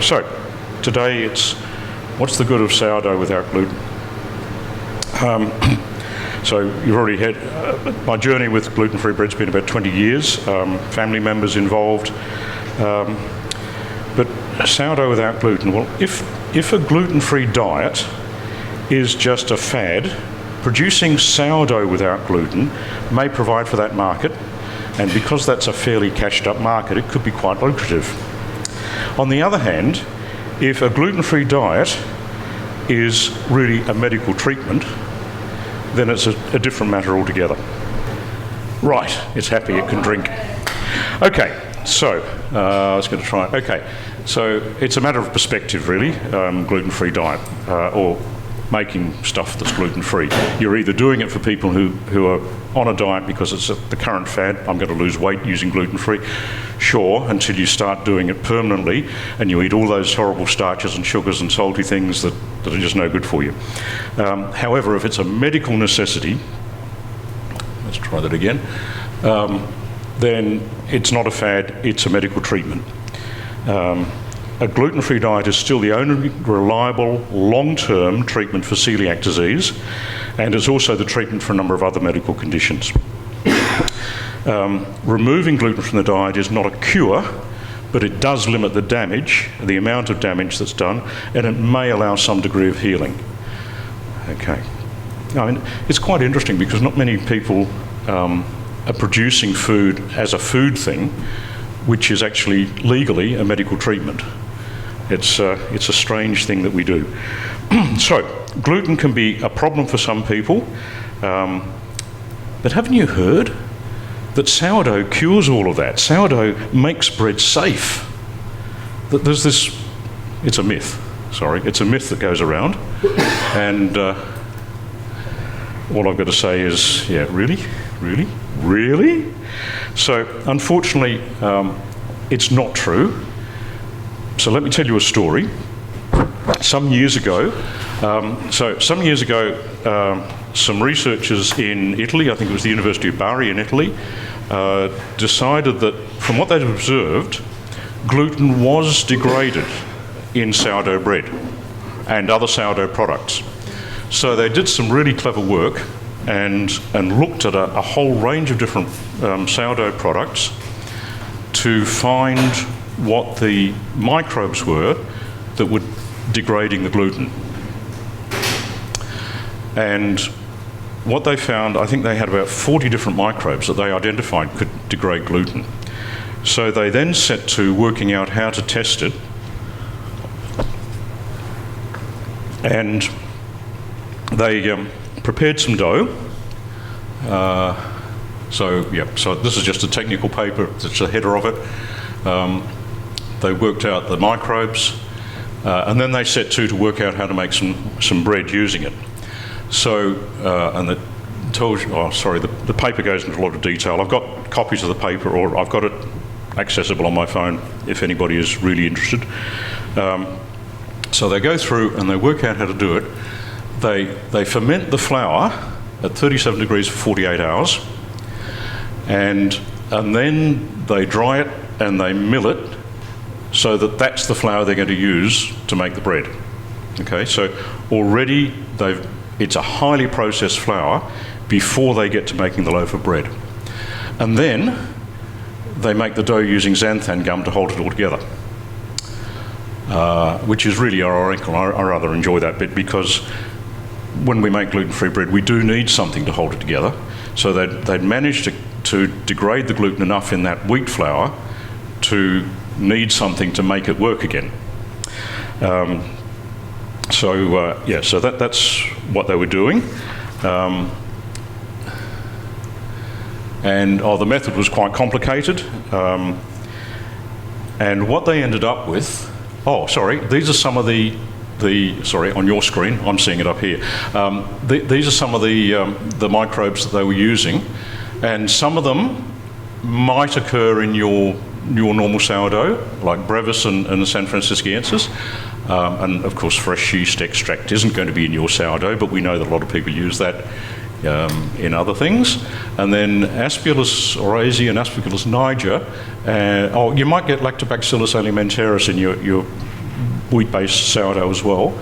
So, today it's what's the good of sourdough without gluten? So you've already had my journey with gluten-free bread's been about 20 years, family members involved. But sourdough without gluten, well, if a gluten-free diet is just a fad, producing sourdough without gluten may provide for that market, and because that's a fairly cashed up market, it could be quite lucrative. On the other hand, if a gluten-free diet is really a medical treatment, then it's a different matter altogether. Right, it's happy it can drink. Okay, so I was going to try it. Okay, so it's a matter of perspective, really, gluten-free diet, or making stuff that's gluten-free. You're either doing it for people who are on a diet because it's the current fad, I'm going to lose weight using gluten-free. Sure, until you start doing it permanently and you eat all those horrible starches and sugars and salty things that are just no good for you. However, if it's a medical necessity, let's try that again, then it's not a fad, it's a medical treatment. A gluten-free diet is still the only reliable long-term treatment for celiac disease, and it's also the treatment for a number of other medical conditions. Removing gluten from the diet is not a cure, but it does limit the damage, the amount of damage that's done, and it may allow some degree of healing. Okay. I mean, it's quite interesting because not many people are producing food as a food thing, which is actually legally a medical treatment. It's a strange thing that we do. So, gluten can be a problem for some people, but haven't you heard that sourdough cures all of that? Sourdough makes bread safe. That there's this, it's a myth, sorry, it's a myth that goes around, and all I've got to say is, yeah, really? Really? Really? So, unfortunately, it's not true. So let me tell you a story. Some years ago, some researchers in Italy, I think it was the University of Bari in Italy, decided that from what they'd observed, gluten was degraded in sourdough bread and other sourdough products. So they did some really clever work and looked at a whole range of different sourdough products to find what the microbes were that were degrading the gluten. And what they found, I think they had about 40 different microbes that they identified could degrade gluten. So they then set to working out how to test it. And they prepared some dough. So this is just a technical paper, it's the header of it. They worked out the microbes, and then they set to work out how to make some bread using it. So, and it tells you, the paper goes into a lot of detail. I've got copies of the paper, or I've got it accessible on my phone if anybody is really interested. So they go through and they work out how to do it. They ferment the flour at 37 degrees for 48 hours, and then they dry it and they mill it so that that's the flour they're going to use to make the bread. Okay, so already it's a highly processed flour before they get to making the loaf of bread. And then they make the dough using xanthan gum to hold it all together, which is really ironical. I rather enjoy that bit because when we make gluten-free bread, we do need something to hold it together. So they'd managed to degrade the gluten enough in that wheat flour to need something to make it work again. So that's what they were doing. And the method was quite complicated. And what they ended up with, these are some of the on your screen, I'm seeing it up here. These are some of the microbes that they were using, and some of them might occur in your normal sourdough, like brevis and San Franciscensis. And of course, fresh yeast extract isn't going to be in your sourdough, but we know that a lot of people use that in other things. And then Aspergillus oryzae and Aspergillus niger. You might get Lactobacillus alimentaris in your wheat-based sourdough as well.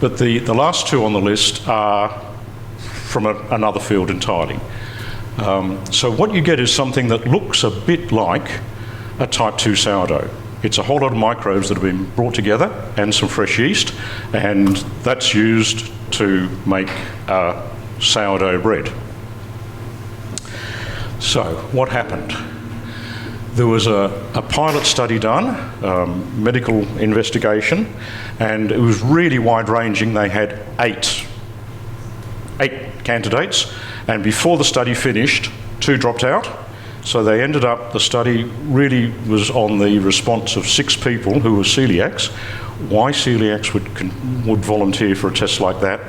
But the last two on the list are from another field entirely. So what you get is something that looks a bit like a type 2 sourdough. It's a whole lot of microbes that have been brought together and some fresh yeast, and that's used to make sourdough bread. So what happened? There was a pilot study done, medical investigation, and it was really wide-ranging. They had eight candidates, and before the study finished, 2 dropped out. So they ended up, the study really was on the response of 6 people who were celiacs. Why celiacs would volunteer for a test like that?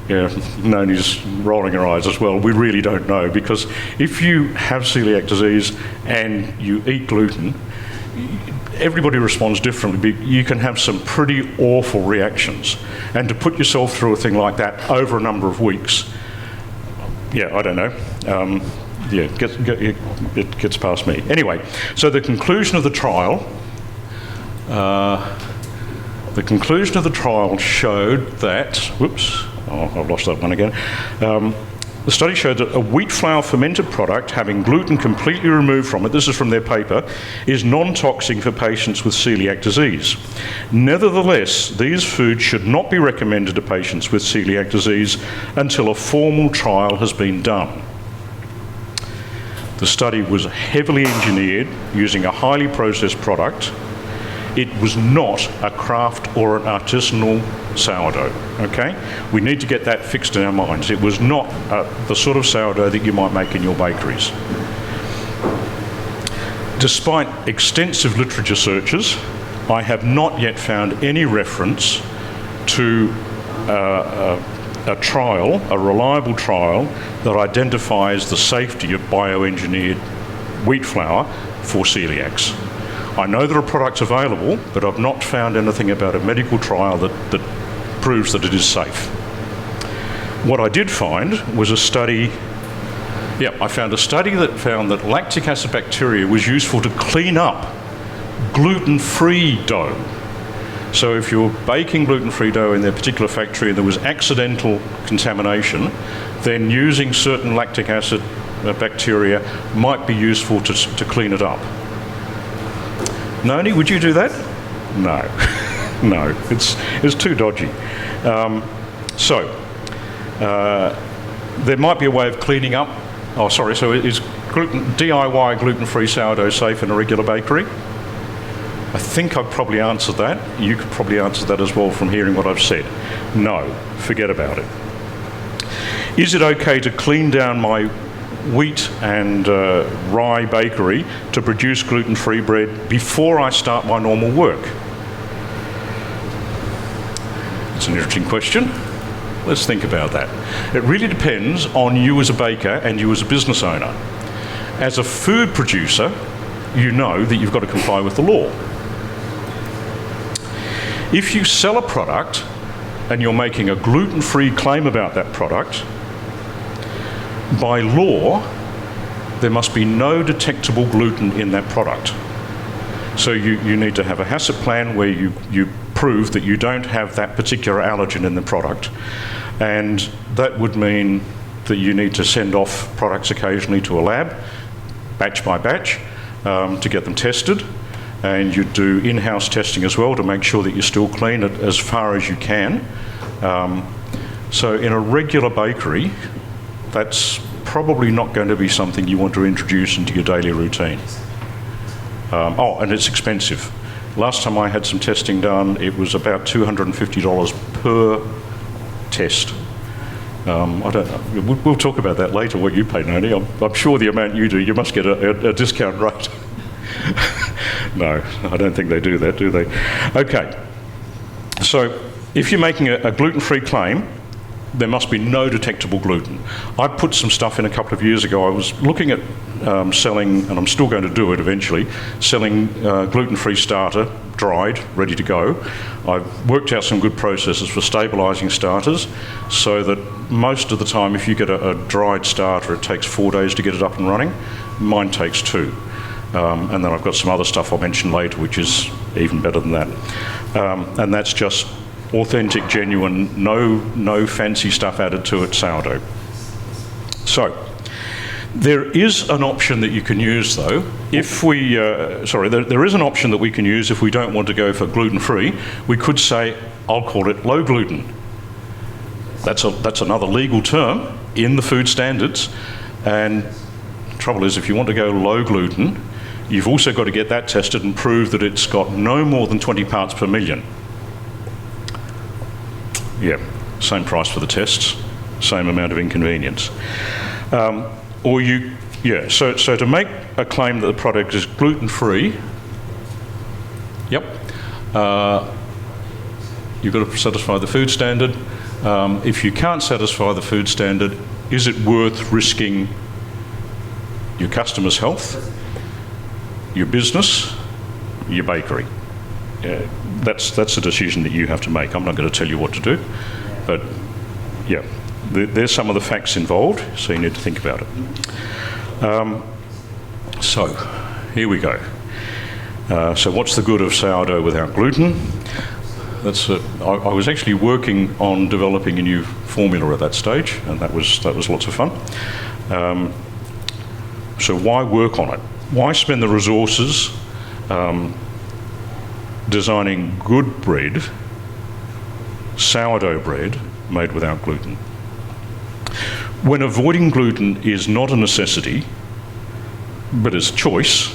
Yeah, Noni's rolling her eyes as well. We really don't know, because if you have celiac disease and you eat gluten, everybody responds differently. You can have some pretty awful reactions. And to put yourself through a thing like that over a number of weeks, yeah, I don't know. Yeah, it gets past me. Anyway, so the conclusion of the trial, showed that, whoops, oh, I've lost that one again. The study showed that a wheat flour fermented product having gluten completely removed from it, this is from their paper, is non-toxic for patients with celiac disease. Nevertheless, these foods should not be recommended to patients with celiac disease until a formal trial has been done. The study was heavily engineered using a highly processed product. It was not a craft or an artisanal sourdough, okay? We need to get that fixed in our minds. It was not the sort of sourdough that you might make in your bakeries. Despite extensive literature searches, I have not yet found any reference to a trial, a reliable trial, that identifies the safety of bioengineered wheat flour for celiacs. I know there are products available, but I've not found anything about a medical trial that proves that it is safe. What I did find was a study, I found a study that found that lactic acid bacteria was useful to clean up gluten-free dough. So if you're baking gluten-free dough in their particular factory and there was accidental contamination, then using certain lactic acid bacteria might be useful to clean it up. Noni, would you do that? No. No, it's too dodgy. There might be a way of cleaning up. Oh, sorry, so is DIY gluten-free sourdough safe in a regular bakery? I think I've probably answered that. You could probably answer that as well from hearing what I've said. No, forget about it. Is it okay to clean down my wheat and rye bakery to produce gluten-free bread before I start my normal work? It's an interesting question. Let's think about that. It really depends on you as a baker and you as a business owner. As a food producer, you know that you've got to comply with the law. If you sell a product and you're making a gluten-free claim about that product, by law, there must be no detectable gluten in that product. So you need to have a HACCP plan where you prove that you don't have that particular allergen in the product. And that would mean that you need to send off products occasionally to a lab, batch by batch, to get them tested. And you do in-house testing as well to make sure that you're still clean as far as you can. So in a regular bakery, that's probably not going to be something you want to introduce into your daily routine. And it's expensive. Last time I had some testing done, it was about $250 per test. I don't know. We'll talk about that later, what you pay, Noni. I'm sure the amount you do, you must get a discount rate. No, I don't think they do that, do they? Okay. So if you're making a gluten-free claim, there must be no detectable gluten. I put some stuff in a couple of years ago. I was looking at selling, and I'm still going to do it eventually, selling gluten-free starter, dried, ready to go. I've worked out some good processes for stabilising starters so that most of the time if you get a dried starter, it takes 4 days to get it up and running. Mine takes 2. And then I've got some other stuff I'll mention later, which is even better than that. And that's just authentic, genuine, no fancy stuff added to it sourdough. So, there is an option that you can use though, if we, there is an option that we can use if we don't want to go for gluten-free. We could say, I'll call it low gluten. That's another legal term in the food standards, and the trouble is if you want to go low gluten, you've also got to get that tested and prove that it's got no more than 20 parts per million. Yeah, same price for the tests, same amount of inconvenience. So to make a claim that the product is gluten-free, yep, you've got to satisfy the food standard. If you can't satisfy the food standard, is it worth risking your customers' health, your business, your bakery? That's a decision that you have to make. I'm not going to tell you what to do, but yeah, there's some of the facts involved, so you need to think about it. So here we go. So what's the good of sourdough without gluten? I was actually working on developing a new formula at that stage, and that was lots of fun. So why work on it? Why spend the resources designing good bread, sourdough bread, made without gluten? When avoiding gluten is not a necessity, but is a choice,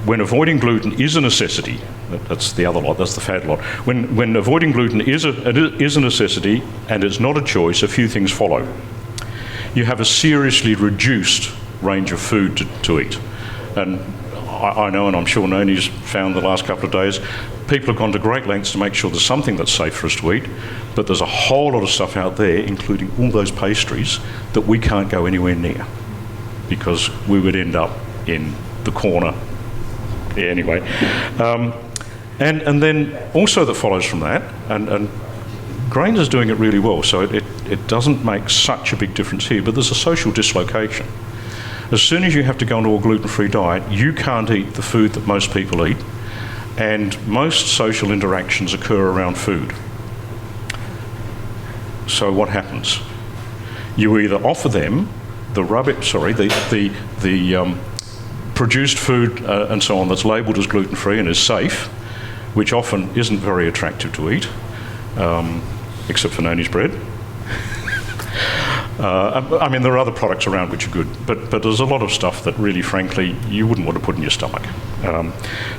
when avoiding gluten is a necessity, that's the other lot, that's the fad lot. When avoiding gluten is a necessity and it's not a choice, a few things follow. You have a seriously reduced range of food to eat. And I know, and I'm sure Noni's found the last couple of days, people have gone to great lengths to make sure there's something that's safe for us to eat, but there's a whole lot of stuff out there, including all those pastries, that we can't go anywhere near because we would end up in the corner. Yeah, anyway. And then also that follows from that, and GrAiNZ is doing it really well, so it doesn't make such a big difference here, but there's a social dislocation. As soon as you have to go into a gluten-free diet, you can't eat the food that most people eat, and most social interactions occur around food. So what happens? You either offer them the produced food and so on that's labelled as gluten-free and is safe, which often isn't very attractive to eat, except for Noni's bread. I mean, there are other products around which are good, but there's a lot of stuff that really, frankly, you wouldn't want to put in your stomach.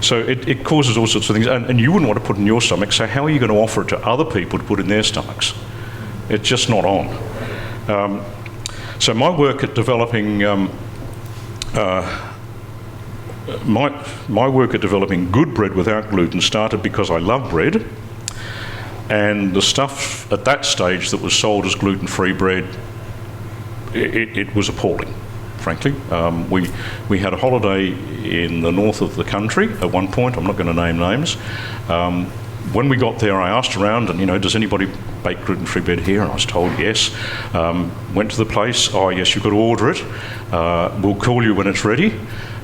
So it causes all sorts of things, and you wouldn't want to put in your stomach, so how are you going to offer it to other people to put in their stomachs? It's just not on. So my work at developing my work at developing good bread without gluten started because I love bread, and the stuff at that stage that was sold as gluten-free bread, it was appalling, frankly. We had a holiday in the north of the country at one point. I'm not going to name names. When we got there, I asked around, and does anybody bake gluten-free bread here? And I was told yes. Went to the place. Oh yes, you've got to order it. We'll call you when it's ready.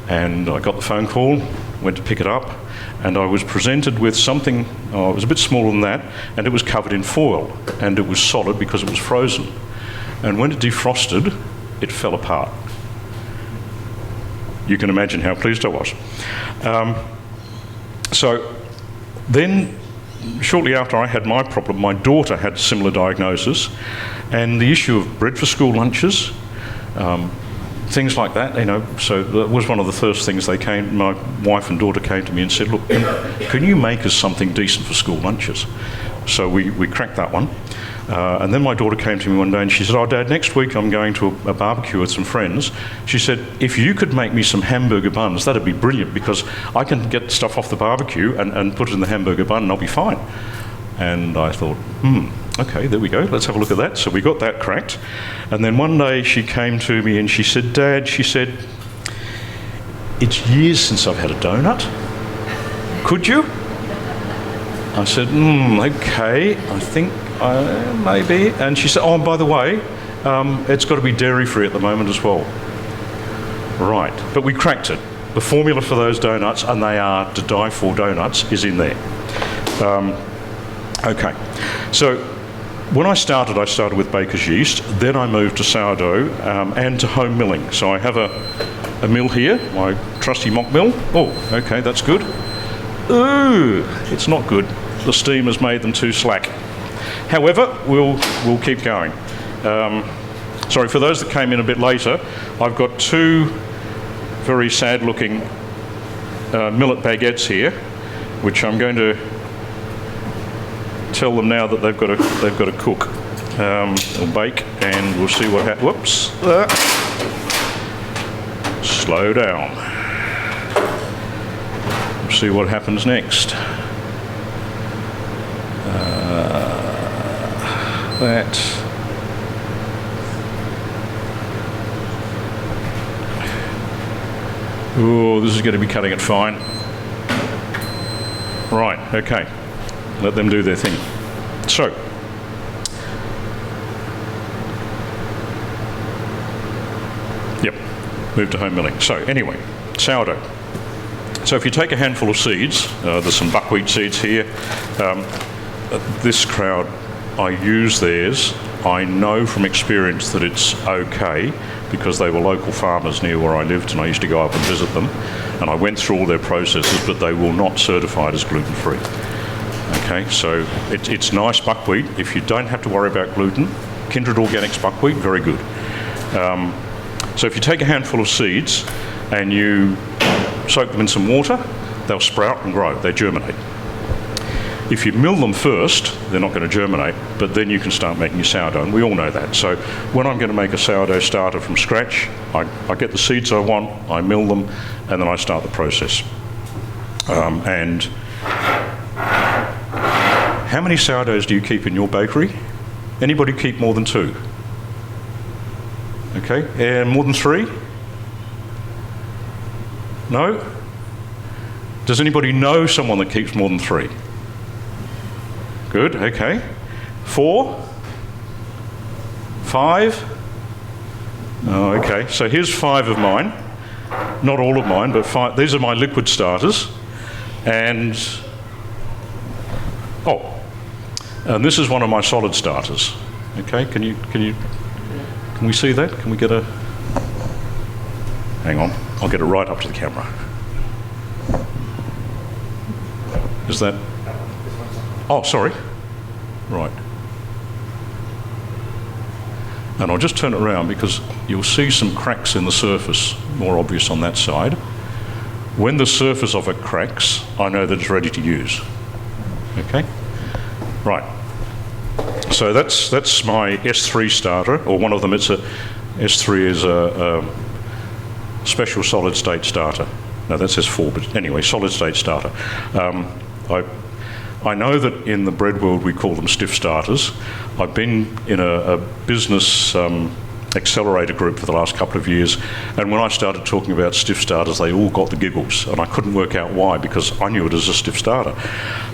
And I got the phone call, went to pick it up, and I was presented with something, it was a bit smaller than that, and it was covered in foil, and it was solid because it was frozen. And when it defrosted, it fell apart. You can imagine how pleased I was. So then, shortly after I had my problem, my daughter had a similar diagnosis, and the issue of bread for school lunches, things like that, so that was one of the first things my wife and daughter came to me and said, look, can you make us something decent for school lunches? So we cracked that one. And then my daughter came to me one day and she said, oh Dad, next week I'm going to a barbecue with some friends. She said, if you could make me some hamburger buns, that'd be brilliant, because I can get stuff off the barbecue and put it in the hamburger bun and I'll be fine. And I thought, okay, there we go, let's have a look at that. So we got that cracked. And then one day she came to me and she said, Dad, she said, it's years since I've had a donut. Could you? I said, okay, I think maybe. And she said, oh, and by the way, it's got to be dairy-free at the moment as well. Right, but we cracked it. the formula for those donuts, and they are to die for donuts, is in there. Okay, so when I started with baker's yeast, then I moved to sourdough and to home milling. So I have a mill here, my trusty mock mill. Oh, okay, that's good. Ooh, it's not good. The steam has made them too slack. However, we'll keep going. Sorry, for those that came in a bit later, I've got two very sad-looking millet baguettes here, which I'm going to tell them now that they've got to cook or bake, and we'll see what happens. Whoops! Slow down. We'll see what happens next. That. Oh, this is going to be cutting it fine. Right, okay. Let them do their thing. So, yep, move to home milling. So, anyway, sourdough. So if you take a handful of seeds, there's some buckwheat seeds here. This crowd, I use theirs. I know from experience that it's okay because they were local farmers near where I lived, and I used to go up and visit them, and I went through all their processes, but they will not certify it as gluten-free. Okay, so it's nice buckwheat. If you don't have to worry about gluten, Kindred Organics buckwheat, very good. So if you take a handful of seeds and you soak them in some water, they'll sprout and grow, they germinate. If you mill them first, they're not going to germinate, but then you can start making your sourdough, and we all know that. So when I'm going to make a sourdough starter from scratch, I get the seeds I want, I mill them, and then I start the process. And how many sourdoughs do you keep in your bakery? Anybody keep more than 2? Okay, and more than 3? No? Does anybody know someone that keeps more than 3? Good, okay. 4? 5? Oh, okay, so here's 5 of mine. Not all of mine, but 5. These are my liquid starters. And this is one of my solid starters. Okay, can we see that? Can we get a... Hang on, I'll get it right up to the camera. Is that... Oh, sorry. Right. And I'll just turn it around because you'll see some cracks in the surface, more obvious on that side. When the surface of it cracks, I know that it's ready to use. Okay? Right. So that's my S3 starter, or one of them. It's a S3 is a special solid state starter. No, that says 4, but anyway, solid state starter. I know that in the bread world we call them stiff starters. I've been in a business accelerator group for the last couple of years, and when I started talking about stiff starters, they all got the giggles, and I couldn't work out why, because I knew it as a stiff starter.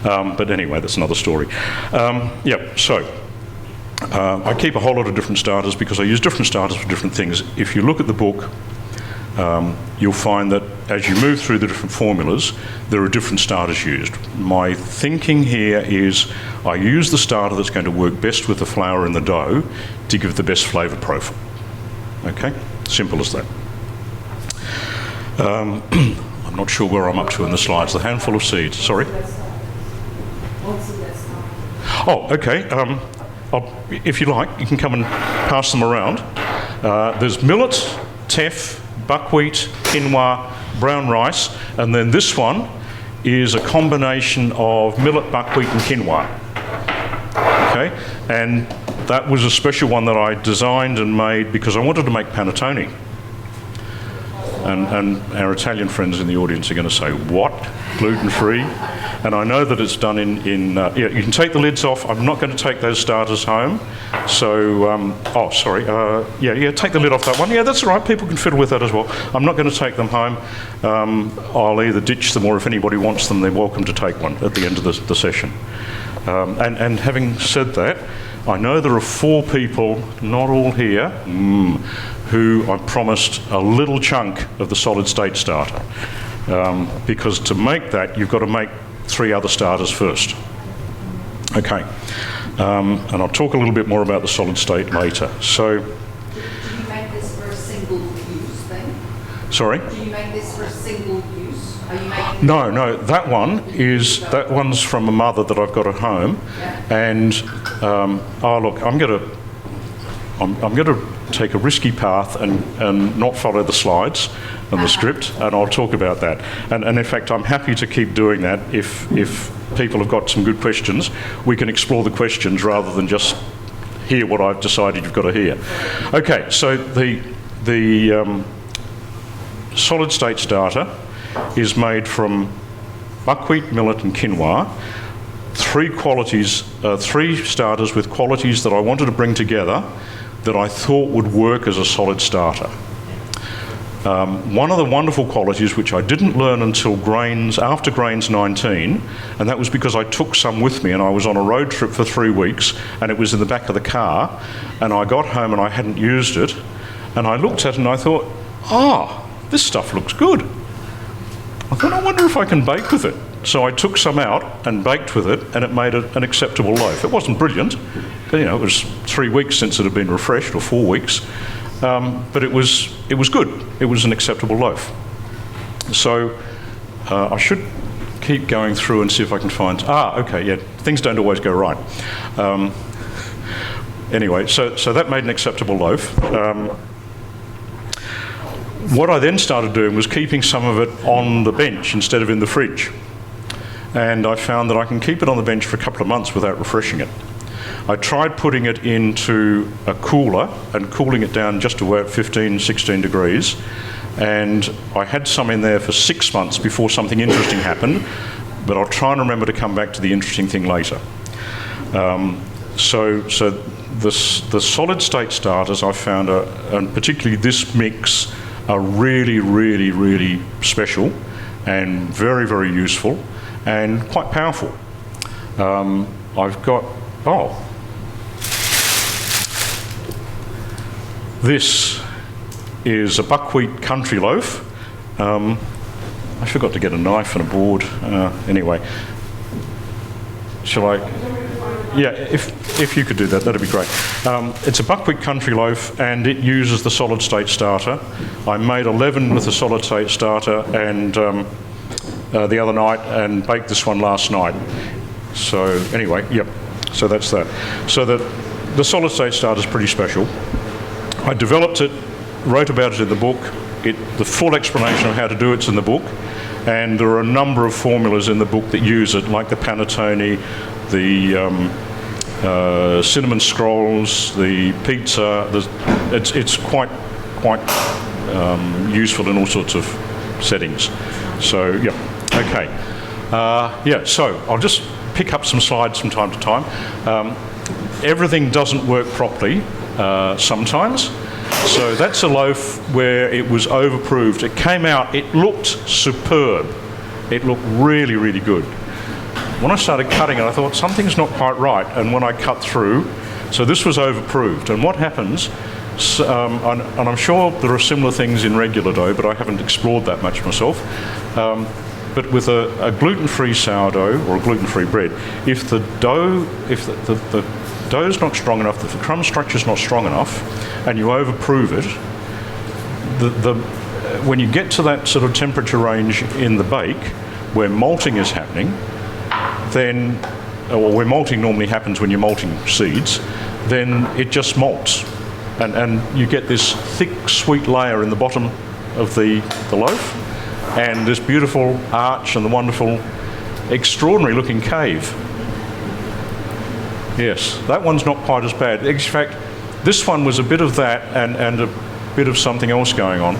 But anyway, that's another story. So I keep a whole lot of different starters because I use different starters for different things. If you look at the book, you'll find that as you move through the different formulas, there are different starters used. My thinking here is I use the starter that's going to work best with the flour and the dough to give the best flavour profile. Okay? Simple as that. I'm not sure where I'm up to in the slides. The handful of seeds. Sorry? Oh, okay. If you like, you can come and pass them around. There's millet, teff, buckwheat, quinoa, brown rice, and then this one is a combination of millet, buckwheat and quinoa. Okay, and that was a special one that I designed and made because I wanted to make panettone. And our Italian friends in the audience are going to say, what? Gluten-free? And I know that it's done you can take the lids off. I'm not going to take those starters home. So, take the lid off that one. Yeah, that's all right. People can fiddle with that as well. I'm not going to take them home. I'll either ditch them, or if anybody wants them, they're welcome to take one at the end of the session. And having said that, I know there are 4 people, not all here, who I promised a little chunk of the solid state starter. Because to make that, you've got to make 3 other starters first. Okay, and I'll talk a little bit more about the solid state later. So, do you make this for a single use thing? Sorry? Do you make this for a single use? Are you making No, that one's from a mother that I've got at home, and oh look, I'm going to take a risky path and not follow the slides and the script, and I'll talk about that. And in fact, I'm happy to keep doing that if people have got some good questions. We can explore the questions rather than just hear what I've decided you've got to hear. Okay, so the solid state starter is made from buckwheat, millet and quinoa. 3 starters with qualities that I wanted to bring together that I thought would work as a solid starter. One of the wonderful qualities, which I didn't learn until after GrAiNZ 19, and that was because I took some with me and I was on a road trip for 3 weeks and it was in the back of the car, and I got home and I hadn't used it, and I looked at it and I thought, this stuff looks good. I thought, I wonder if I can bake with it. So I took some out and baked with it, and it made an acceptable loaf. It wasn't brilliant, but, it was 3 weeks since it had been refreshed, or 4 weeks, but it was good. It was an acceptable loaf. So I should keep going through and see if I can find. Okay, yeah, things don't always go right. Anyway, so that made an acceptable loaf. What I then started doing was keeping some of it on the bench instead of in the fridge. And I found that I can keep it on the bench for a couple of months without refreshing it. I tried putting it into a cooler and cooling it down just to about 15, 16 degrees. And I had some in there for 6 months before something interesting happened, but I'll try and remember to come back to the interesting thing later. So the solid state starters I found, and particularly this mix, are really, really, really special and very, very useful and quite powerful. I've got, this is a buckwheat country loaf. I forgot to get a knife and a board. Anyway, shall I? Yeah, if you could do that, that'd be great. It's a buckwheat country loaf, and it uses the solid state starter. I made a leaven with the solid state starter and the other night, and baked this one last night. So anyway, yep. So that's that. So the solid state starter is pretty special. I developed it, wrote about it in the book. The full explanation of how to do it's in the book, and there are a number of formulas in the book that use it, like the panettone, the cinnamon scrolls, the pizza. It's quite useful in all sorts of settings. So yeah, okay. Yeah, so I'll just pick up some slides from time to time. Everything doesn't work properly sometimes. So that's a loaf where it was overproved. It came out, it looked superb. It looked really, really good. When I started cutting it, I thought something's not quite right. And when I cut through, so this was overproved. And what happens, and I'm sure there are similar things in regular dough, but I haven't explored that much myself. But with a gluten-free sourdough or a gluten-free bread, if the dough's not strong enough, if the crumb structure's not strong enough, and you overprove it, when you get to that sort of temperature range in the bake, where malting is happening, then, or where malting normally happens when you're malting seeds, then it just malts. And you get this thick, sweet layer in the bottom of the loaf, and this beautiful arch and the wonderful, extraordinary looking cave. Yes, that one's not quite as bad. In fact, this one was a bit of that and a bit of something else going on.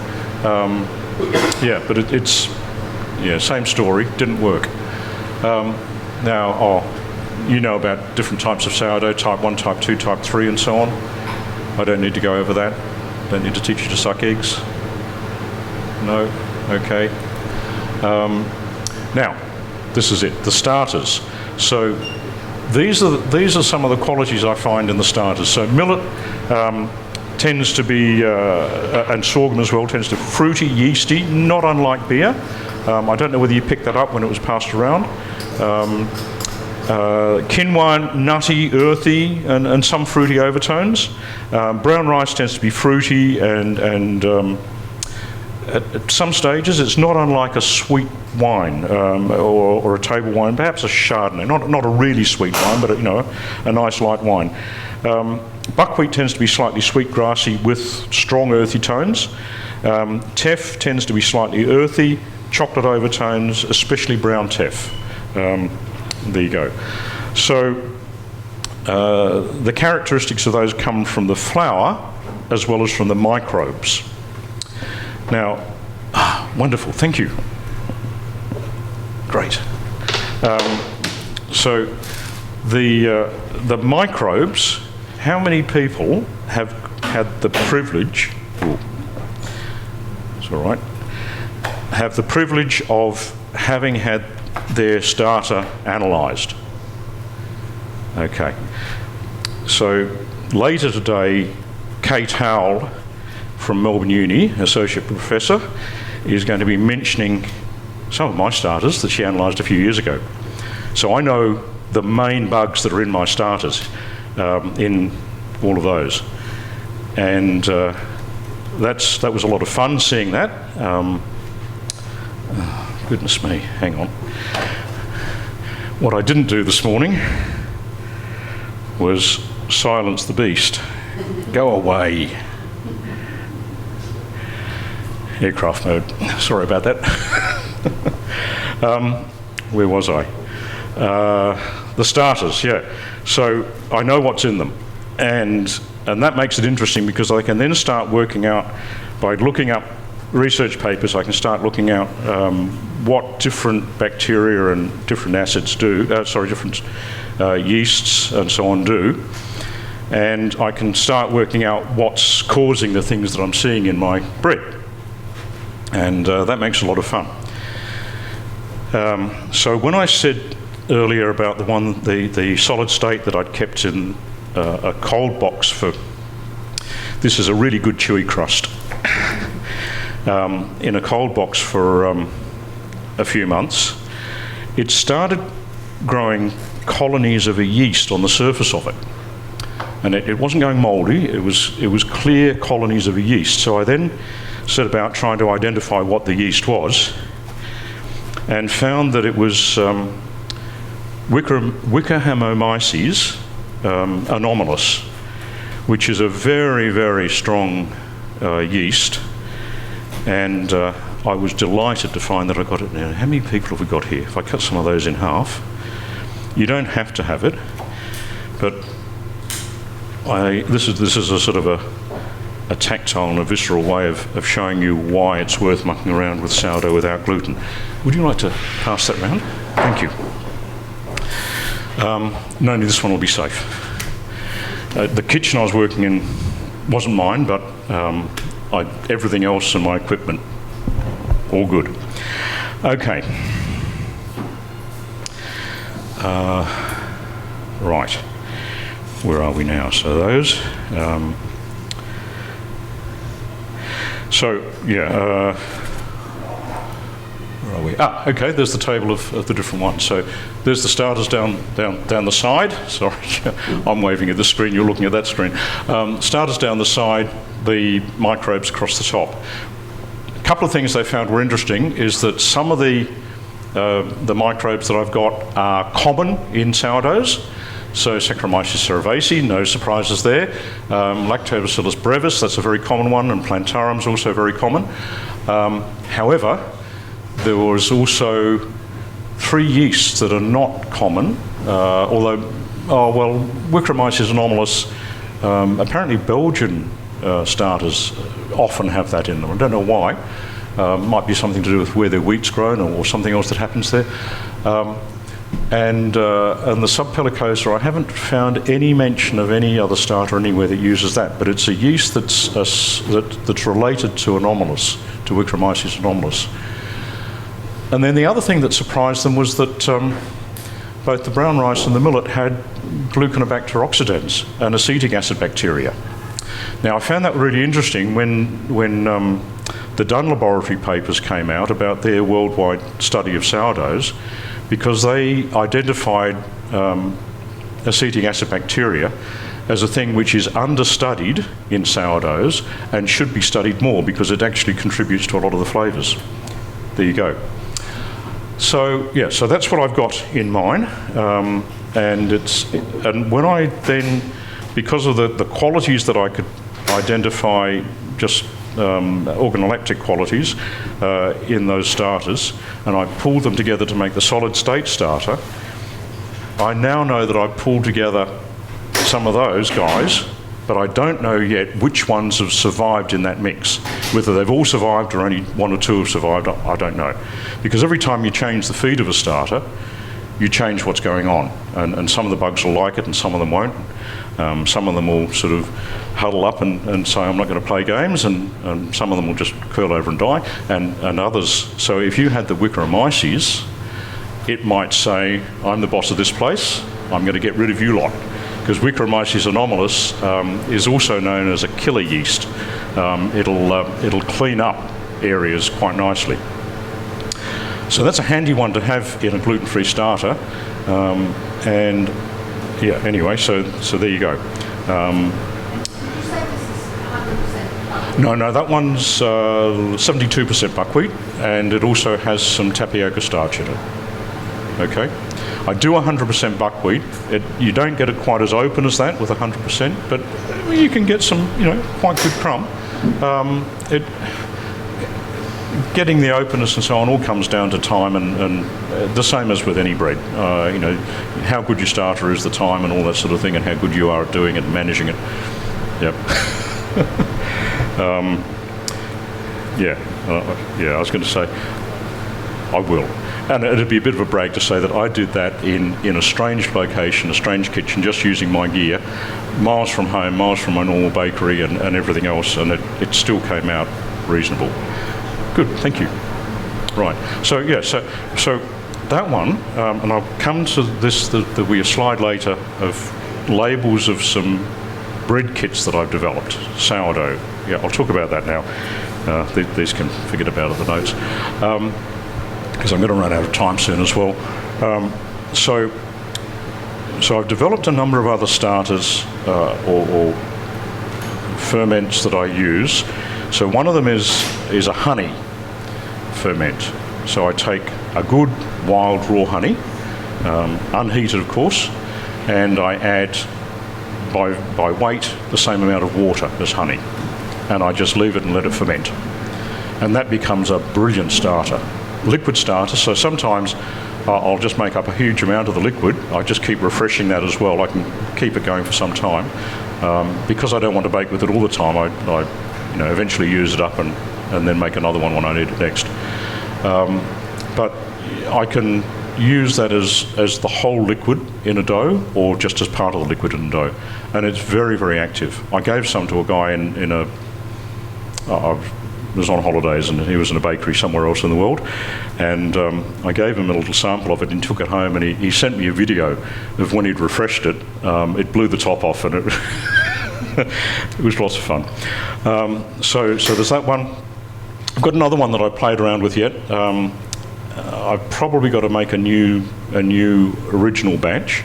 Yeah, but it's same story, didn't work. Now, you know about different types of sourdough, type 1, type 2, type 3 and so on. I don't need to go over that. Don't need to teach you to suck eggs. No? Okay. Now, this is it, the starters. So these are some of the qualities I find in the starters. So millet tends to be, and sorghum as well, tends to be fruity, yeasty, not unlike beer. I don't know whether you picked that up when it was passed around. Quinoa, nutty, earthy, and some fruity overtones. Brown rice tends to be fruity, and at some stages it's not unlike a sweet wine or a table wine, perhaps a Chardonnay. Not a really sweet wine, but a nice light wine. Buckwheat tends to be slightly sweet, grassy, with strong earthy tones. Teff tends to be slightly earthy, chocolate overtones, especially brown teff. There you go. So the characteristics of those come from the flour as well as from the microbes. Now, wonderful, thank you. Great. So the microbes, how many people have had the privilege, it's all right, have the privilege of having had their starter analysed? Okay. So later today, Kate Howell from Melbourne Uni, Associate Professor, is going to be mentioning some of my starters that she analysed a few years ago. So I know the main bugs that are in my starters, in all of those. And that was a lot of fun seeing that. Goodness me, hang on. What I didn't do this morning was silence the beast. Go away. Aircraft mode. Sorry about that. Where was I? The starters, yeah. So I know what's in them. And that makes it interesting because I can then start working out, by looking up research papers, I can start looking out what different bacteria and different acids do, different yeasts and so on do. And I can start working out what's causing the things that I'm seeing in my bread. And that makes a lot of fun. So when I said earlier about the solid state that I'd kept in a cold box for, this is a really good chewy crust, in a cold box for a few months, it started growing colonies of a yeast on the surface of it. And it wasn't going mouldy, it was clear colonies of a yeast. So I then set about trying to identify what the yeast was, and found that it was Wickerhamomyces anomalous, which is a very, very strong yeast. And I was delighted to find that I got it now. How many people have we got here? If I cut some of those in half, you don't have to have it, but this is a sort of a tactile and a visceral way of showing you why it's worth mucking around with sourdough without gluten. Would you like to pass that round? Thank you. No, this one will be safe. The kitchen I was working in wasn't mine, but everything else in my equipment, all good. Okay. Right. Where are we now? So those. Where are we? Okay, there's the table of the different ones. So there's the starters down the side. Sorry, I'm waving at this screen, you're looking at that screen. Starters down the side, the microbes across the top. A couple of things they found were interesting is that some of the microbes that I've got are common in sourdoughs. So Saccharomyces cerevisiae, no surprises there. Lactobacillus brevis, that's a very common one, and Plantarum's also very common. However, there was also 3 yeasts that are not common, Wickerhamomyces anomalous, apparently Belgian starters often have that in them. I don't know why. Might be something to do with where their wheat's grown or something else that happens there. And the Subpellicosa, I haven't found any mention of any other starter anywhere that uses that, but it's a yeast that's related to anomalous, to Wickerhamomyces anomalous. And then the other thing that surprised them was that both the brown rice and the millet had Gluconobacter oxidans and acetic acid bacteria. Now, I found that really interesting when the Dunn Laboratory papers came out about their worldwide study of sourdoughs, because they identified acetic acid bacteria as a thing which is understudied in sourdoughs and should be studied more because it actually contributes to a lot of the flavours. There you go. So yeah, so that's what I've got in mine, and when I then, because of the qualities that I could identify, just organoleptic qualities in those starters, and I pulled them together to make the solid state starter, I now know that I've pulled together some of those guys, but I don't know yet which ones have survived in that mix. Whether they've all survived or only one or two have survived, I don't know. Because every time you change the feed of a starter, you change what's going on. And some of the bugs will like it and some of them won't. Some of them will sort of huddle up and say, I'm not going to play games, and some of them will just curl over and die, and others. So if you had the Wyckeromyces, it might say, I'm the boss of this place, I'm going to get rid of you lot. Because Wyckeromyces anomalus is also known as a killer yeast. It'll clean up areas quite nicely. So that's a handy one to have in a gluten-free starter. And yeah, anyway, so there you go. Did you say this is 100% buckwheat? No, that one's 72% buckwheat, and it also has some tapioca starch in it. Okay. I do 100% buckwheat. You don't get it quite as open as that with 100%, but you can get some, quite good crumb. Getting the openness and so on all comes down to time, and the same as with any bread. How good your starter is, the time and all that sort of thing, and how good you are at doing it and managing it. Yep. I was going to say, I will. And it'd be a bit of a brag to say that I did that in a strange location, a strange kitchen, just using my gear, miles from home, miles from my normal bakery and everything else, and it still came out reasonable. Good, thank you. Right, so yeah, so that one, and I'll come to this, there'll be a slide later of labels of some bread kits that I've developed, sourdough. Yeah, I'll talk about that now. These can forget about it, the notes. Because I'm going to run out of time soon as well. So I've developed a number of other starters or ferments that I use. So one of them is a honey ferment. So I take a good wild raw honey, unheated of course, and I add by weight the same amount of water as honey, and I just leave it and let it ferment, and that becomes a brilliant starter. Liquid starter, so sometimes I'll just make up a huge amount of the liquid. I just keep refreshing that as well. I can keep it going for some time. Because I don't want to bake with it all the time, I eventually use it up and then make another one when I need it next. But I can use that as the whole liquid in a dough or just as part of the liquid in a dough. And it's very, very active. I gave some to a guy I was on holidays and he was in a bakery somewhere else in the world, and I gave him a little sample of it and took it home, and he sent me a video of when he'd refreshed it. It blew the top off, and it was lots of fun. So there's that one. I've got another one that I played around with yet. I've probably got to make a new original batch,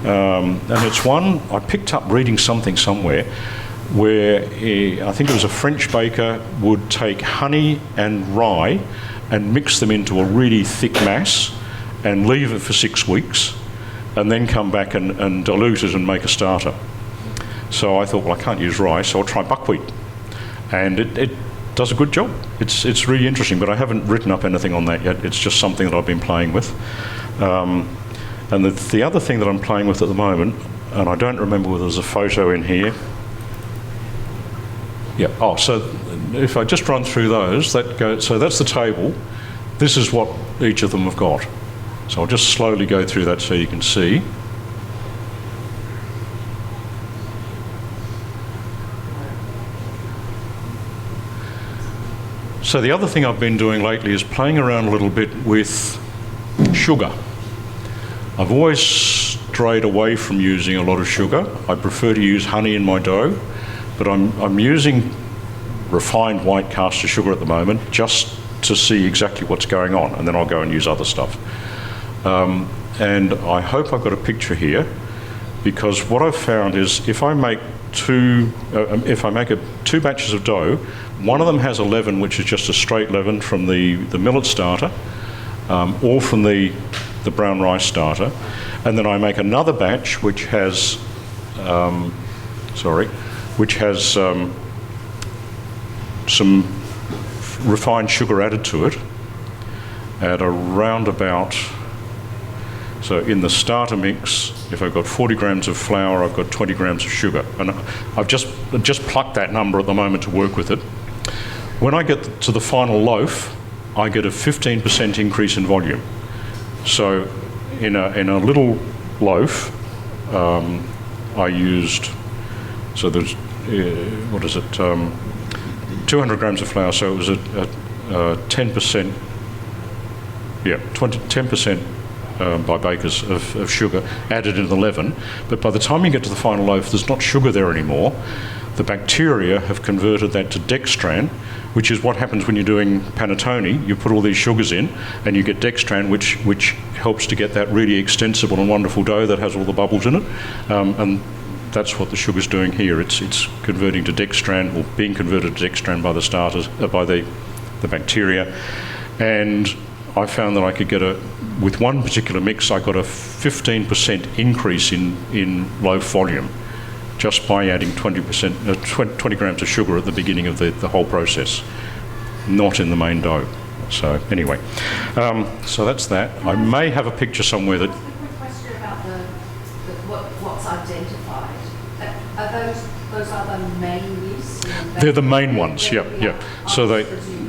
and it's one I picked up reading something somewhere, where I think it was a French baker would take honey and rye and mix them into a really thick mass and leave it for 6 weeks and then come back and dilute it and make a starter. So I thought, well, I can't use rye, so I'll try buckwheat. And it does a good job. It's really interesting, but I haven't written up anything on that yet. It's just something that I've been playing with. And the other thing that I'm playing with at the moment, and I don't remember whether there's a photo in here. Yeah. Oh, so if I just run through those, so that's the table. This is what each of them have got. So I'll just slowly go through that so you can see. So the other thing I've been doing lately is playing around a little bit with sugar. I've always strayed away from using a lot of sugar. I prefer to use honey in my dough, but I'm using refined white caster sugar at the moment just to see exactly what's going on, and then I'll go and use other stuff. And I hope I've got a picture here, because what I've found is if I make two batches of dough, one of them has a leaven which is just a straight leaven from the millet starter, or from the brown rice starter, and then I make another batch which has some refined sugar added to it at around about, so in the starter mix, if I've got 40 grams of flour, I've got 20 grams of sugar. And I've just plucked that number at the moment to work with it. When I get to the final loaf, I get a 15% increase in volume. So in a little loaf, I used, so there's, 200 grams of flour, so it was a 10%, 10% by bakers of sugar added in the leaven. But by the time you get to the final loaf, there's not sugar there anymore. The bacteria have converted that to dextran, which is what happens when you're doing panettone. You put all these sugars in and you get dextran, which helps to get that really extensible and wonderful dough that has all the bubbles in it. And that's what the sugar's doing here. It's converting to dextran, or being converted to dextran by the starters, by the bacteria. And I found that I could get with one particular mix, I got a 15% increase in loaf volume just by adding 20 grams of sugar at the beginning of the whole process, not in the main dough. So anyway, so that's that. I may have a picture somewhere that... A quick question about what's identified. Are those are the main yeasts? They're the main ones, yeah.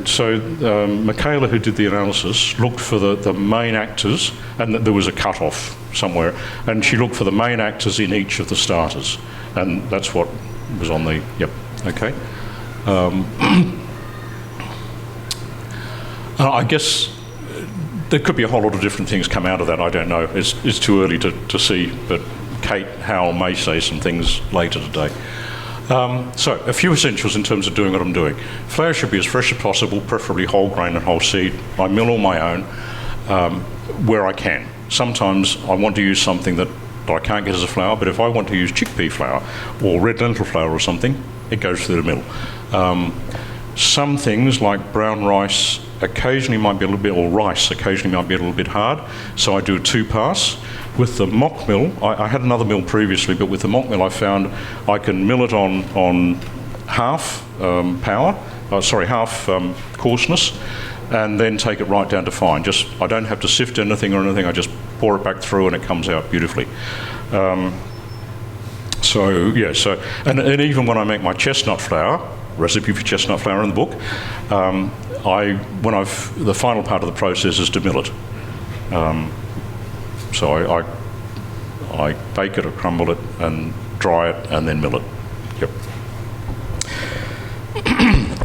So Michaela, who did the analysis, looked for the main actors, and there was a cut-off somewhere, and she looked for the main actors in each of the starters, and that's what was on the, okay. I guess there could be a whole lot of different things come out of that, I don't know. It's too early to see, but Kate Howell may say some things later today. So, a few essentials in terms of doing what I'm doing. Flour should be as fresh as possible, preferably whole grain and whole seed. I mill all my own where I can. Sometimes I want to use something that I can't get as a flour, but if I want to use chickpea flour or red lentil flour or something, it goes through the mill. Some things like brown rice occasionally might be a little bit, or rice occasionally might be a little bit hard, so I do a 2-pass. With the mock mill, I had another mill previously, but with the mock mill I found I can mill it on half half coarseness, and then take it right down to fine. I don't have to sift anything, I just pour it back through and it comes out beautifully. And even when I make my chestnut flour, recipe for chestnut flour in the book, the final part of the process is to mill it. So I bake it or crumble it and dry it and then mill it. Yep.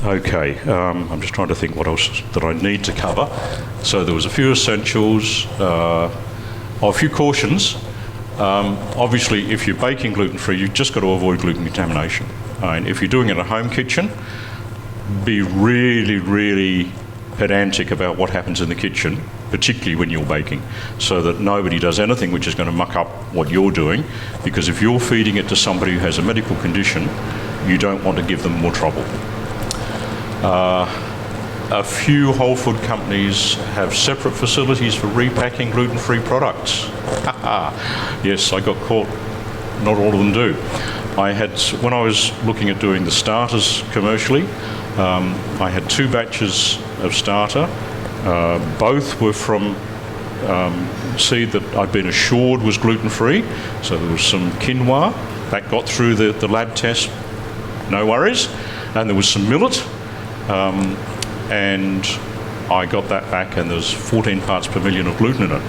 Okay, I'm just trying to think what else that I need to cover. So there was a few essentials, a few cautions. Obviously, if you're baking gluten-free, you've just got to avoid gluten contamination. And if you're doing it in a home kitchen, be really, really pedantic about what happens in the kitchen, particularly when you're baking, so that nobody does anything which is going to muck up what you're doing, because if you're feeding it to somebody who has a medical condition, you don't want to give them more trouble. A few whole food companies have separate facilities for repacking gluten-free products. Yes, I got caught. Not all of them do. When I was looking at doing the starters commercially, I had 2 batches of starter. Both were from seed that I'd been assured was gluten-free. So there was some quinoa that got through the lab test, no worries. And there was some millet, and I got that back, and there's 14 parts per million of gluten in it.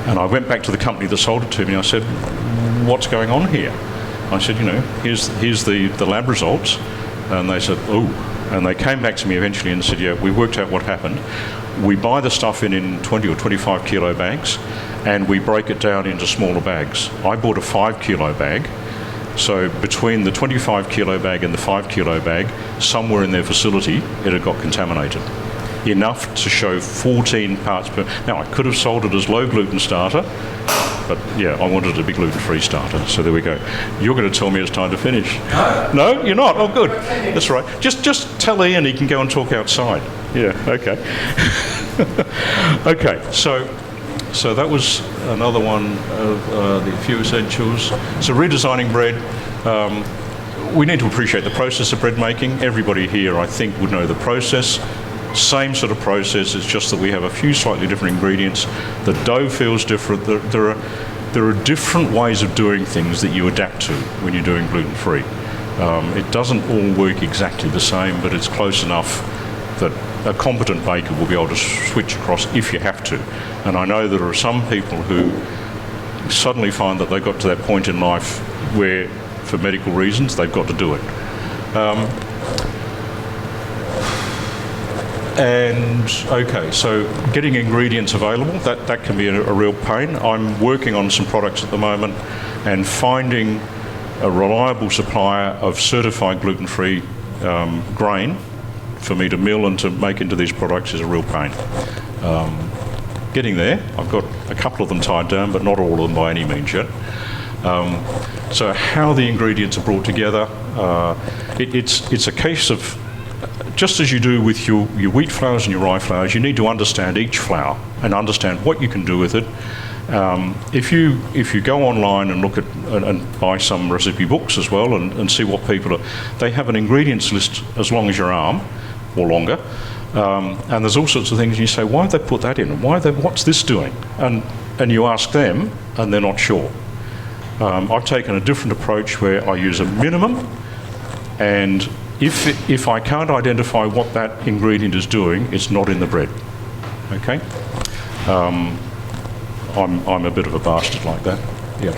And I went back to the company that sold it to me, and I said, what's going on here? I said, here's the lab results. And they said, oh. And they came back to me eventually and said, yeah, we worked out what happened. We buy the stuff in 20 or 25 kilo bags, and we break it down into smaller bags. I bought a 5 kilo bag, so between the 25 kilo bag and the 5 kilo bag, somewhere in their facility it had got contaminated. Enough to show 14 parts per... Now, I could have sold it as low gluten starter, but yeah, I wanted a big gluten-free starter, so there we go. You're going to tell me it's time to finish. No. No, you're not? Oh, good. That's right. Just tell Ian he can go and talk outside. Yeah, okay. Okay, so that was another one of the few essentials. So redesigning bread. We need to appreciate the process of bread making. Everybody here, I think, would know the process. Same sort of process, it's just that we have a few slightly different ingredients. The dough feels different. There are different ways of doing things that you adapt to when you're doing gluten-free. It doesn't all work exactly the same, but it's close enough that a competent baker will be able to switch across if you have to. And I know there are some people who suddenly find that they've got to that point in life where, for medical reasons, they've got to do it. And okay, so getting ingredients available, that can be a real pain. I'm working on some products at the moment, and finding a reliable supplier of certified gluten-free grain for me to mill and to make into these products is a real pain. Getting there, I've got a couple of them tied down, but not all of them by any means yet. So how the ingredients are brought together, it's a case of, just as you do with your wheat flours and your rye flours, you need to understand each flour and understand what you can do with it. If you go online and look at and buy some recipe books as well and see what people are, they have an ingredients list as long as your arm or longer, and there's all sorts of things, and you say, why have they put that in? What's this doing? And you ask them, and they're not sure. I've taken a different approach where I use a minimum, and if I can't identify what that ingredient is doing, it's not in the bread. Okay? I'm a bit of a bastard like that. Yeah.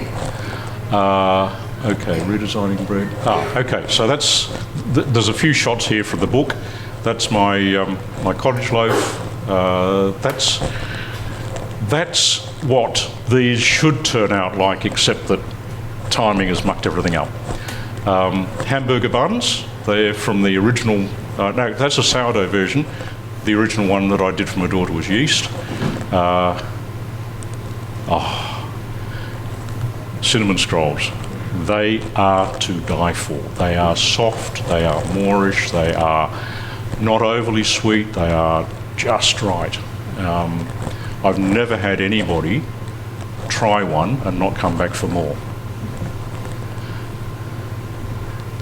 Okay, redesigning bread. Okay, so there's a few shots here from the book. That's my cottage loaf. That's what these should turn out like, except that timing has mucked everything up. Hamburger buns. They're from the original, no, that's a sourdough version. The original one that I did for my daughter was yeast. Cinnamon scrolls. They are to die for. They are soft, they are moorish, they are not overly sweet, they are just right. I've never had anybody try one and not come back for more.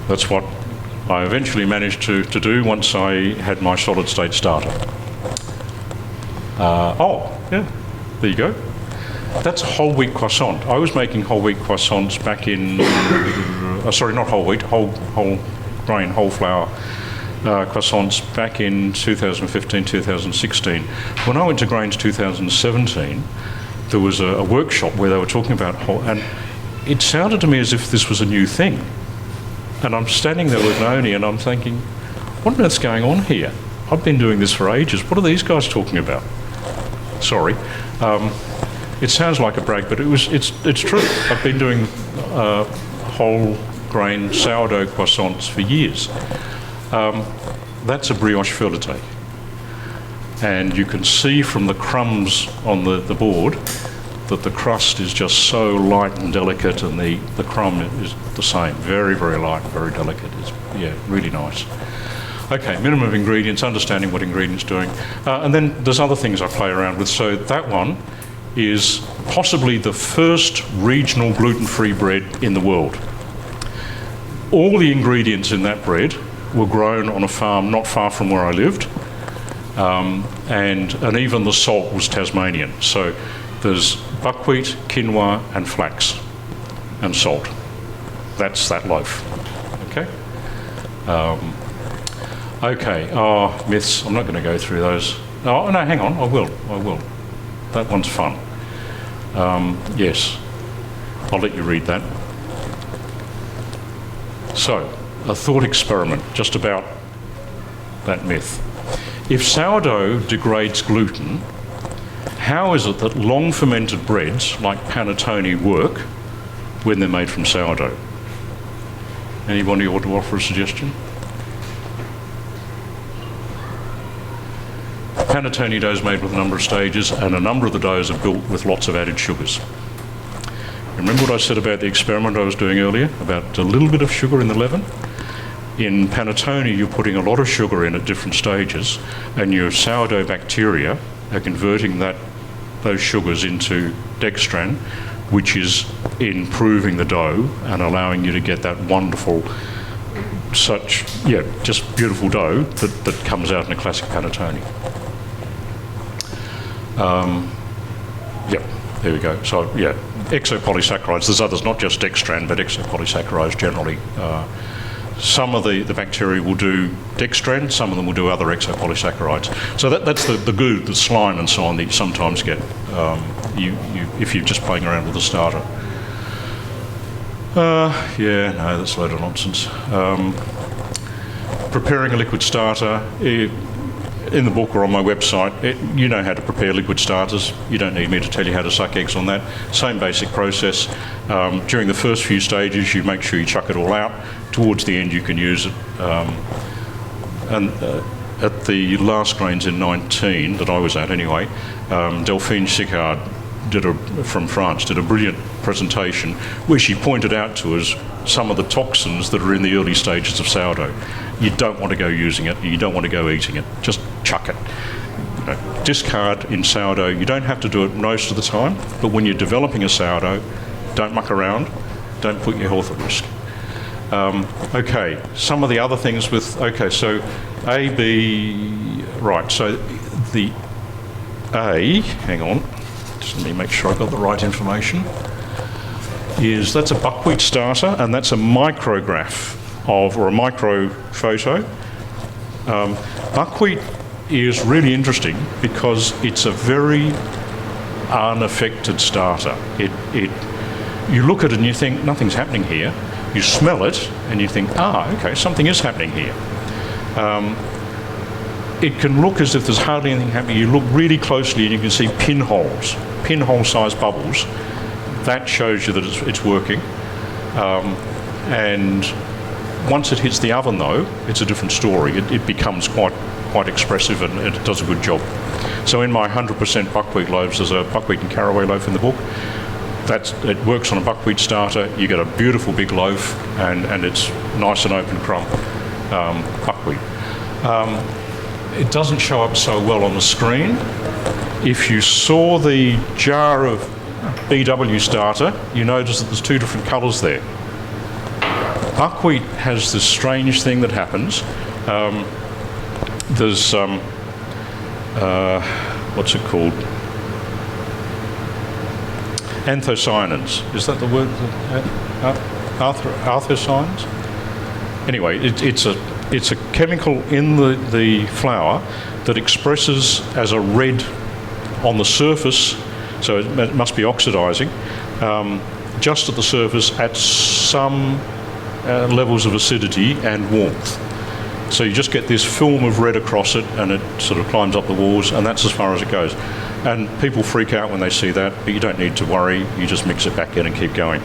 That's what I eventually managed to do once I had my solid state starter. Yeah, there you go. That's a whole wheat croissant. I was making whole wheat croissants back in, sorry, not whole wheat, whole grain, whole flour croissants back in 2015, 2016. When I went to GrAiNZ 2017, there was a workshop where they were talking about whole, and it sounded to me as if this was a new thing. And I'm standing there with Naomi and I'm thinking, what on earth's going on here? I've been doing this for ages. What are these guys talking about? Sorry. It sounds like a brag, but it's true. I've been doing whole grain sourdough croissants for years. That's a brioche feuilleté. And you can see from the crumbs on the board that the crust is just so light and delicate, and the crumb is the same. Very, very light, very delicate. It's, yeah, really nice. Okay, minimum of ingredients, understanding what ingredients doing. And then there's other things I play around with. So that one is possibly the first regional gluten-free bread in the world. All the ingredients in that bread were grown on a farm not far from where I lived, and even the salt was Tasmanian. So there's buckwheat, quinoa and flax and salt. That's that loaf. Okay? Okay, myths, I'm not going to go through those. Oh, no, hang on, I will. That one's fun. Yes, I'll let you read that. So, a thought experiment just about that myth. If sourdough degrades gluten, how is it that long fermented breads like panettone work when they're made from sourdough? Anybody want to offer a suggestion? Panettone dough is made with a number of stages, and a number of the doughs are built with lots of added sugars. Remember what I said about the experiment I was doing earlier, about a little bit of sugar in the leaven? In panettone, you're putting a lot of sugar in at different stages, and your sourdough bacteria are converting those sugars into dextran, which is improving the dough and allowing you to get that wonderful, just beautiful dough that comes out in a classic panettone. There we go. So, exopolysaccharides, there's others, not just dextran, but exopolysaccharides generally. Some of the bacteria will do dextran, some of them will do other exopolysaccharides. So that's the goo, the slime and so on that you sometimes get if you're just playing around with the starter. That's a load of nonsense. Preparing a liquid starter, in the book or on my website, you know how to prepare liquid starters. You don't need me to tell you how to suck eggs on that. Same basic process. During the first few stages, you make sure you chuck it all out. Towards the end, you can use it. At the last GrAiNZ in 19, that I was at anyway, Delphine Sicard from France did a brilliant presentation where she pointed out to us some of the toxins that are in the early stages of sourdough. You don't want to go using it, you don't want to go eating it, just chuck it. Discard in sourdough. You don't have to do it most of the time, but when you're developing a sourdough, don't muck around, don't put your health at risk. Some of the other things so the A, hang on, just let me make sure I've got the right information, that's a buckwheat starter, and that's a micrograph or a micro photo. Buckwheat is really interesting because it's a very unaffected starter. You look at it and you think nothing's happening here. You smell it and you think, something is happening here. It can look as if there's hardly anything happening. You look really closely and you can see pinhole-sized bubbles. That shows you that it's working. And once it hits the oven, though, it's a different story. It becomes quite expressive and it does a good job. So in my 100% buckwheat loaves, there's a buckwheat and caraway loaf in the book. It works on a buckwheat starter. You get a beautiful big loaf, and it's nice and open crumb buckwheat. It doesn't show up so well on the screen. If you saw the jar of BW starter, you notice that there's two different colours there. Buckwheat has this strange thing that happens. There's what's it called? Anthocyanins. Is that the word? Anthocyanins? Anyway, it's a chemical in the flour that expresses as a red on the surface, so it must be oxidising, just at the surface at some levels of acidity and warmth. So you just get this film of red across it, and it sort of climbs up the walls, and that's as far as it goes. And people freak out when they see that, but you don't need to worry. You just mix it back in and keep going.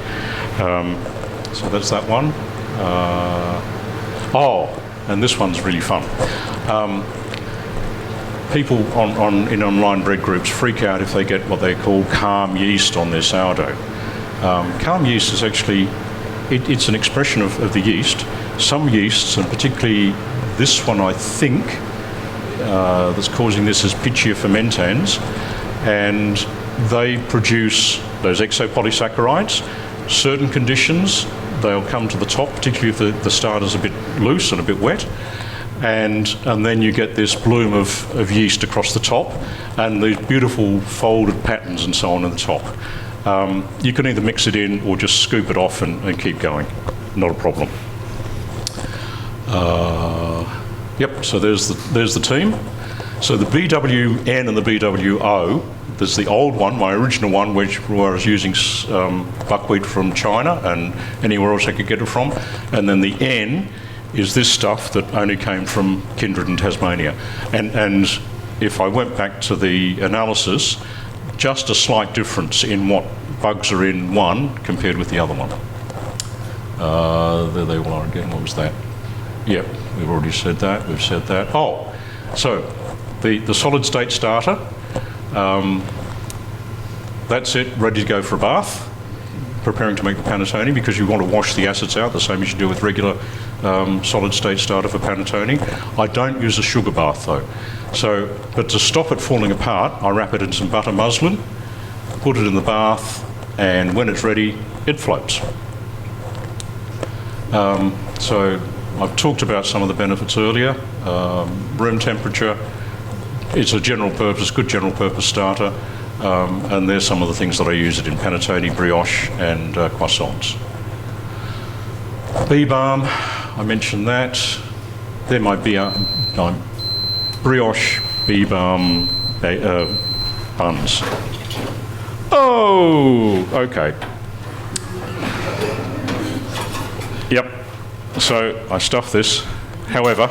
So that's that one. And this one's really fun. People in online bread groups freak out if they get what they call calm yeast on their sourdough. Calm yeast is actually, it's an expression of the yeast. Some yeasts, and particularly this one I think, that's causing this is Pichia fermentans, and they produce those exopolysaccharides. Certain conditions, they'll come to the top, particularly if the starter's a bit loose and a bit wet, and then you get this bloom of yeast across the top, and these beautiful folded patterns and so on in the top. You can either mix it in or just scoop it off and keep going. Not a problem. So there's the team. So the BWN and the BWO, there's the old one, my original one, where I was using buckwheat from China and anywhere else I could get it from. And then the N is this stuff that only came from Kindred in Tasmania. And if I went back to the analysis, just a slight difference in what bugs are in one compared with the other one. There they all are again. What was that? Yep, we've already said that. We've said that. Oh, so the solid state starter, that's it, ready to go for a bath, preparing to make the panettone, because you want to wash the acids out the same as you do with regular solid state starter for panettone. I don't use a sugar bath though. So, but to stop it falling apart, I wrap it in some butter muslin, put it in the bath, and when it's ready, it floats. So I've talked about some of the benefits earlier. Room temperature, it's a general purpose, good general purpose starter, and there's some of the things that I use it in: panettone, brioche, and croissants. Bee balm, I mentioned that. There might be brioche, bee balm, buns. Oh, okay. Yep. So I stuff this. However,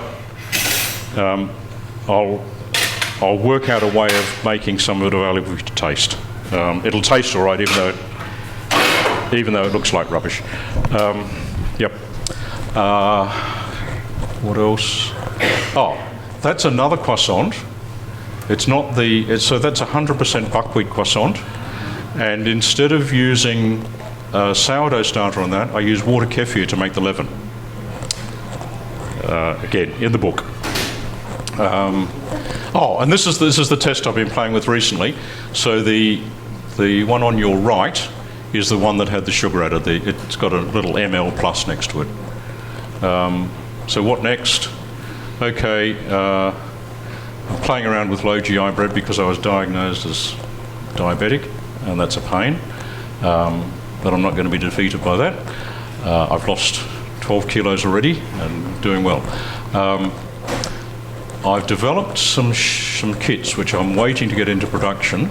I'll work out a way of making some of it available to taste. It'll taste all right, even though it looks like rubbish. Yep. What else? Oh, that's another croissant. It's not so that's 100% buckwheat croissant, and instead of using sourdough starter on that, I use water kefir to make the leaven. Again, in the book. Oh, and this is the test I've been playing with recently. So the one on your right is the one that had the sugar added. It's got a little ml plus next to it. So what next? Okay, I'm playing around with low GI bread because I was diagnosed as diabetic, and that's a pain. But I'm not going to be defeated by that. I've lost 12 kilos already and doing well. I've developed some kits which I'm waiting to get into production.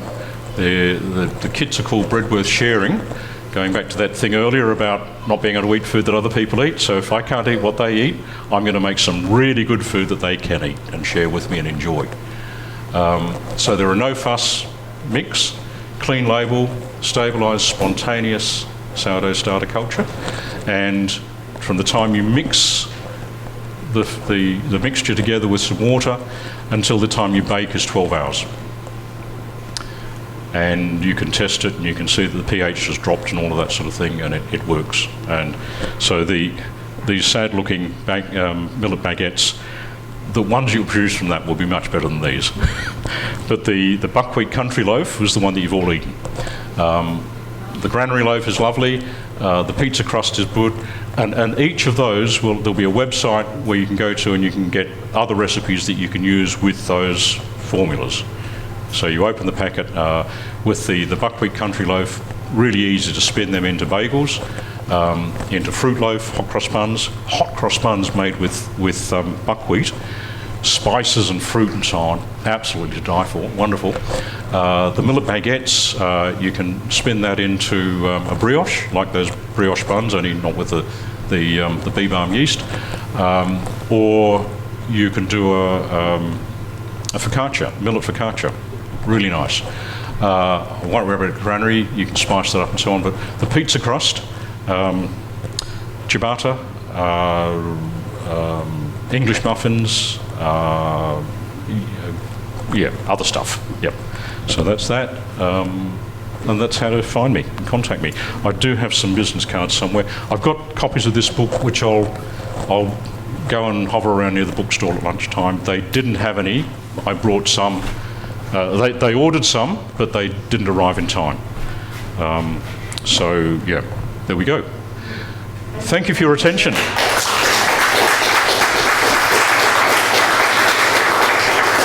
The kits are called Bread Worth Sharing, going back to that thing earlier about not being able to eat food that other people eat. So if I can't eat what they eat, I'm going to make some really good food that they can eat and share with me and enjoy. So there are no fuss mix, clean label, stabilised, spontaneous sourdough starter culture, and from the time you mix the mixture together with some water until the time you bake is 12 hours. And you can test it and you can see that the pH has dropped and all of that sort of thing, and it works. And so these sad-looking millet baguettes, the ones you produce from that will be much better than these. But the buckwheat country loaf was the one that you've all eaten. The granary loaf is lovely. The pizza crust is good. And each of those, there'll be a website where you can go to and you can get other recipes that you can use with those formulas. So you open the packet with the buckwheat country loaf, really easy to spin them into bagels, into fruit loaf, hot cross buns made with buckwheat, spices and fruit and so on, absolutely to die for, wonderful. The millet baguettes, you can spin that into a brioche, like those brioche buns, only not with the bee balm yeast, or you can do a focaccia, millet focaccia, really nice. White rabbit granary, you can spice that up and so on, but the pizza crust, ciabatta, English muffins, other stuff. Yep. So that's that, and that's how to find me and contact me. I do have some business cards somewhere. I've got copies of this book, which I'll go and hover around near the bookstore at lunchtime. They didn't have any. I brought some. They ordered some, but they didn't arrive in time. So yeah, there we go. Thank you for your attention.